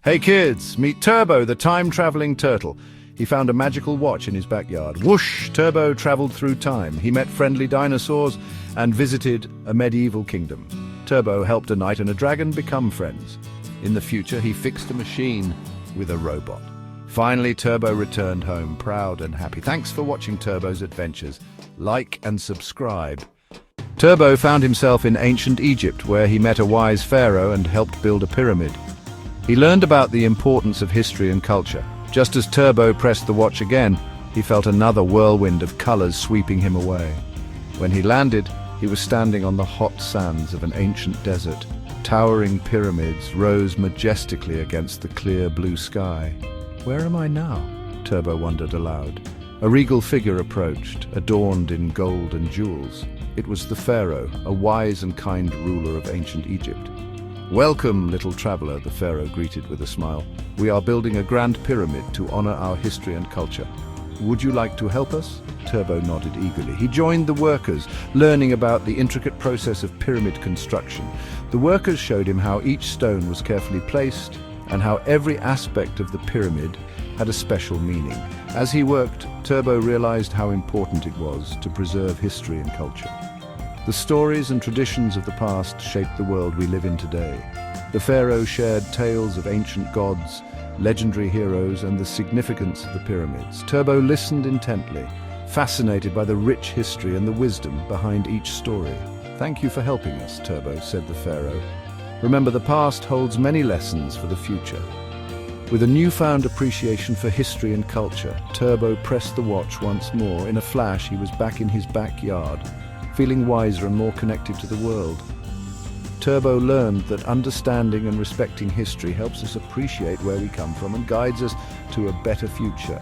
Hey kids, meet Turbo, the time-traveling turtle. He found a magical watch in his backyard. Whoosh! Turbo traveled through time. He met friendly dinosaurs and visited a medieval kingdom. Turbo helped a knight and a dragon become friends. In the future, he fixed a machine with a robot. Finally, Turbo returned home, proud and happy. Thanks for watching Turbo's adventures. Like and subscribe. Turbo found himself in ancient Egypt, where he met a wise pharaoh and helped build a pyramid. He learned about the importance of history and culture. Just as Turbo pressed the watch again, he felt another whirlwind of colors sweeping him away. When he landed, he was standing on the hot sands of an ancient desert. Towering pyramids rose majestically against the clear blue sky. Where am I now? Turbo wondered aloud. A regal figure approached, adorned in gold and jewels. It was the pharaoh, a wise and kind ruler of ancient Egypt. "Welcome, little traveler," the pharaoh greeted with a smile. "We are building a grand pyramid to honor our history and culture. Would you like to help us?" Turbo nodded eagerly. He joined the workers, learning about the intricate process of pyramid construction. The workers showed him how each stone was carefully placed and how every aspect of the pyramid had a special meaning. As he worked, Turbo realized how important it was to preserve history and culture. The stories and traditions of the past shaped the world we live in today. The pharaoh shared tales of ancient gods, legendary heroes, and the significance of the pyramids. Turbo listened intently, fascinated by the rich history and the wisdom behind each story. "Thank you for helping us, Turbo," said the pharaoh. "Remember, the past holds many lessons for the future." With a newfound appreciation for history and culture, Turbo pressed the watch once more. In a flash, he was back in his backyard, feeling wiser and more connected to the world. Turbo learned that understanding and respecting history helps us appreciate where we come from and guides us to a better future.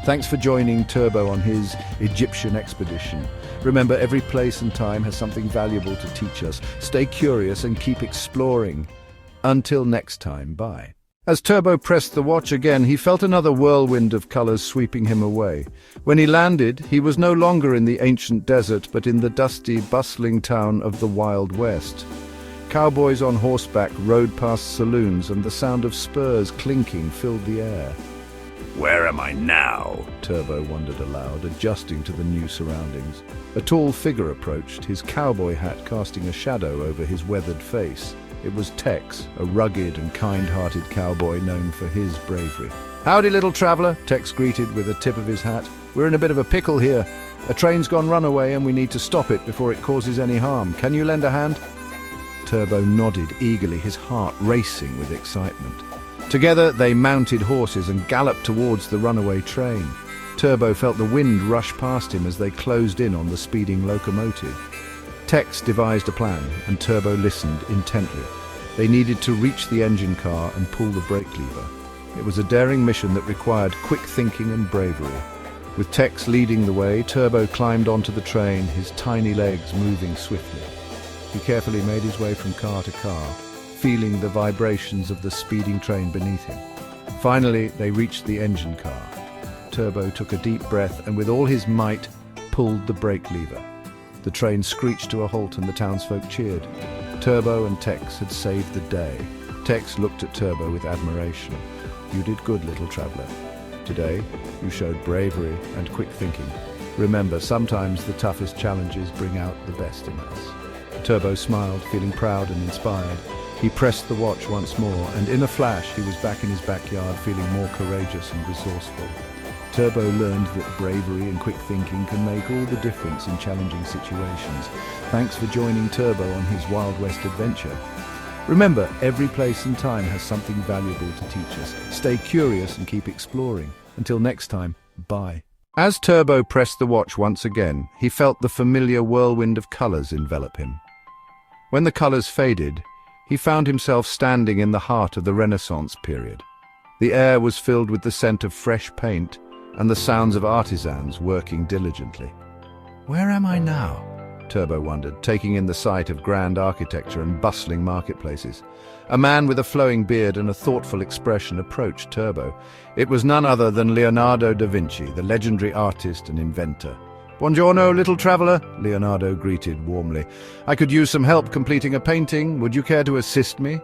Thanks for joining Turbo on his Egyptian expedition. Remember, every place and time has something valuable to teach us. Stay curious and keep exploring. Until next time, bye. As Turbo pressed the watch again, he felt another whirlwind of colors sweeping him away. When he landed, he was no longer in the ancient desert, but in the dusty, bustling town of the Wild West. Cowboys on horseback rode past saloons, and the sound of spurs clinking filled the air. "Where am I now?" Turbo wondered aloud, adjusting to the new surroundings. A tall figure approached, his cowboy hat casting a shadow over his weathered face. It was Tex, a rugged and kind-hearted cowboy known for his bravery. "Howdy, little traveler," Tex greeted with a tip of his hat. "We're in a bit of a pickle here. A train's gone runaway and we need to stop it before it causes any harm. Can you lend a hand?" Turbo nodded eagerly, his heart racing with excitement. Together they mounted horses and galloped towards the runaway train. Turbo felt the wind rush past him as they closed in on the speeding locomotive. Tex devised a plan, and Turbo listened intently. They needed to reach the engine car and pull the brake lever. It was a daring mission that required quick thinking and bravery. With Tex leading the way, Turbo climbed onto the train, his tiny legs moving swiftly. He carefully made his way from car to car, feeling the vibrations of the speeding train beneath him. Finally, they reached the engine car. Turbo took a deep breath and with all his might pulled the brake lever. The train screeched to a halt and the townsfolk cheered. Turbo and Tex had saved the day. Tex looked at Turbo with admiration. "You did good, little traveler. Today, you showed bravery and quick thinking. Remember, sometimes the toughest challenges bring out the best in us." Turbo smiled, feeling proud and inspired. He pressed the watch once more, and in a flash, he was back in his backyard, feeling more courageous and resourceful. Turbo learned that bravery and quick thinking can make all the difference in challenging situations. Thanks for joining Turbo on his Wild West adventure. Remember, every place and time has something valuable to teach us. Stay curious and keep exploring. Until next time, bye. As Turbo pressed the watch once again, he felt the familiar whirlwind of colors envelop him. When the colors faded, he found himself standing in the heart of the Renaissance period. The air was filled with the scent of fresh paint and the sounds of artisans working diligently. "Where am I now?" Turbo wondered, taking in the sight of grand architecture and bustling marketplaces. A man with a flowing beard and a thoughtful expression approached Turbo. It was none other than Leonardo da Vinci, the legendary artist and inventor. "Buongiorno, little traveler," Leonardo greeted warmly. "I could use some help completing a painting. Would you care to assist me?"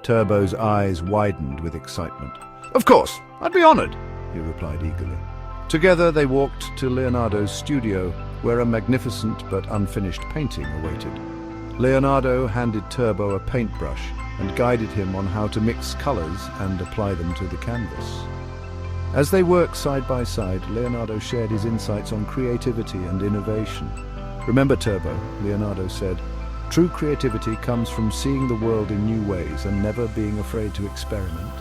Turbo's eyes widened with excitement. "Of course, I'd be honored," he replied eagerly. Together they walked to Leonardo's studio, where a magnificent but unfinished painting awaited. Leonardo handed Turbo a paintbrush and guided him on how to mix colors and apply them to the canvas. As they worked side by side, Leonardo shared his insights on creativity and innovation. "Remember, Turbo," Leonardo said, "true creativity comes from seeing the world in new ways and never being afraid to experiment."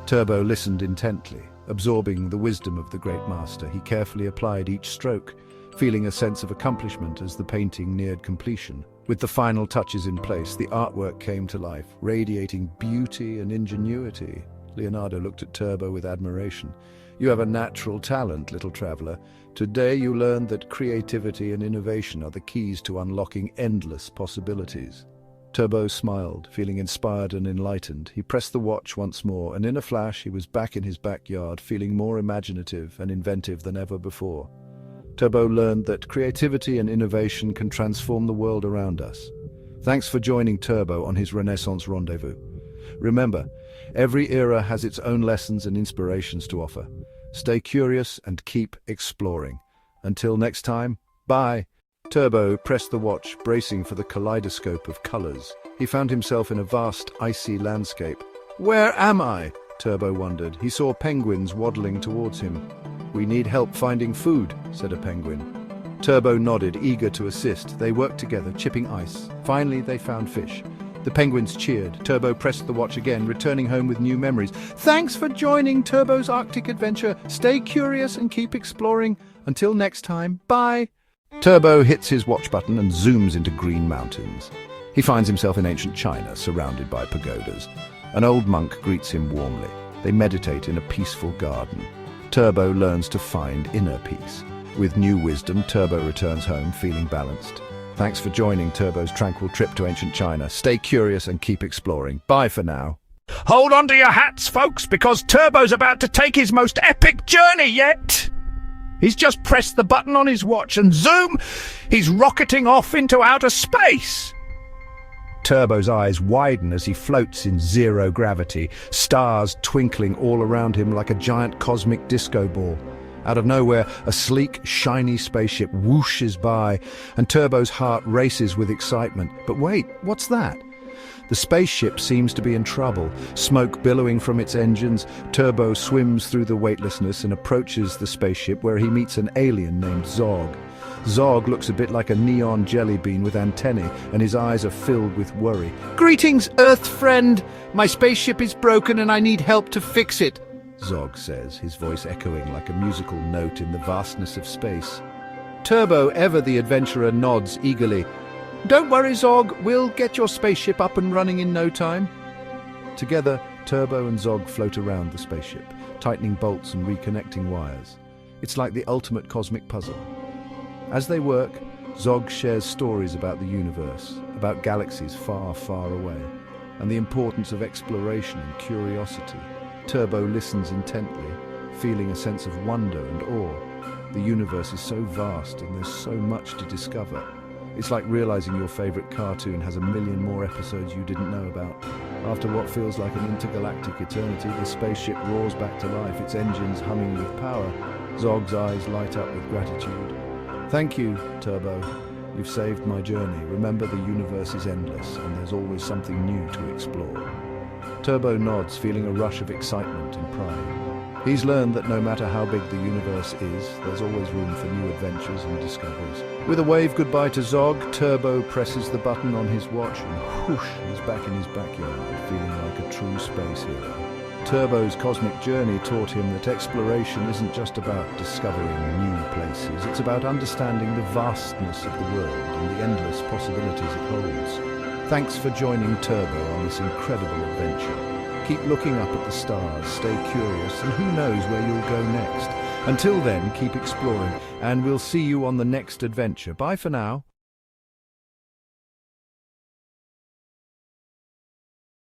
Turbo listened intently, absorbing the wisdom of the great master. He carefully applied each stroke, feeling a sense of accomplishment as the painting neared completion. With the final touches in place, the artwork came to life, radiating beauty and ingenuity. Leonardo looked at Turbo with admiration. "You have a natural talent, little traveler. Today you learned that creativity and innovation are the keys to unlocking endless possibilities." Turbo smiled, feeling inspired and enlightened. He pressed the watch once more, and in a flash he was back in his backyard, feeling more imaginative and inventive than ever before. Turbo learned that creativity and innovation can transform the world around us. Thanks for joining Turbo on his Renaissance rendezvous. Remember, every era has its own lessons and inspirations to offer. Stay curious and keep exploring. Until next time, bye. Turbo pressed the watch, bracing for the kaleidoscope of colors. He found himself in a vast, icy landscape. "Where am I?" Turbo wondered. He saw penguins waddling towards him. "We need help finding food," said a penguin. Turbo nodded, eager to assist. They worked together, chipping ice. Finally, they found fish. The penguins cheered. Turbo pressed the watch again, returning home with new memories. "Thanks for joining Turbo's Arctic adventure. Stay curious and keep exploring. Until next time, bye." Turbo hits his watch button and zooms into green mountains. He finds himself in ancient China, surrounded by pagodas. An old monk greets him warmly. They meditate in a peaceful garden. Turbo learns to find inner peace. With new wisdom, Turbo returns home, feeling balanced. Thanks for joining Turbo's tranquil trip to ancient China. Stay curious and keep exploring. Bye for now. Hold on to your hats, folks, because Turbo's about to take his most epic journey yet. He's just pressed the button on his watch and zoom, he's rocketing off into outer space. Turbo's eyes widen as he floats in zero gravity, stars twinkling all around him like a giant cosmic disco ball. Out of nowhere, a sleek, shiny spaceship whooshes by, and Turbo's heart races with excitement. But wait, what's that? The spaceship seems to be in trouble. Smoke billowing from its engines, Turbo swims through the weightlessness and approaches the spaceship, where he meets an alien named Zog. Zog looks a bit like a neon jelly bean with antennae, and his eyes are filled with worry. "Greetings, Earth friend! My spaceship is broken and I need help to fix it," Zog says, his voice echoing like a musical note in the vastness of space. Turbo, ever the adventurer, nods eagerly. "Don't worry, Zog, we'll get your spaceship up and running in no time." Together, Turbo and Zog float around the spaceship, tightening bolts and reconnecting wires. It's like the ultimate cosmic puzzle. As they work, Zog shares stories about the universe, about galaxies far, far away, and the importance of exploration and curiosity. Turbo listens intently, feeling a sense of wonder and awe. The universe is so vast and there's so much to discover. It's like realizing your favorite cartoon has a million more episodes you didn't know about. After what feels like an intergalactic eternity, the spaceship roars back to life, its engines humming with power. Zog's eyes light up with gratitude. "Thank you, Turbo. You've saved my journey. Remember, the universe is endless, and there's always something new to explore." Turbo nods, feeling a rush of excitement and pride. He's learned that no matter how big the universe is, there's always room for new adventures and discoveries. With a wave goodbye to Zog, Turbo presses the button on his watch and whoosh, he's back in his backyard, feeling like a true space hero. Turbo's cosmic journey taught him that exploration isn't just about discovering new places, it's about understanding the vastness of the world and the endless possibilities it holds. Thanks for joining Turbo on this incredible adventure. Keep looking up at the stars, stay curious, and who knows where you'll go next. Until then, keep exploring, and we'll see you on the next adventure. Bye for now.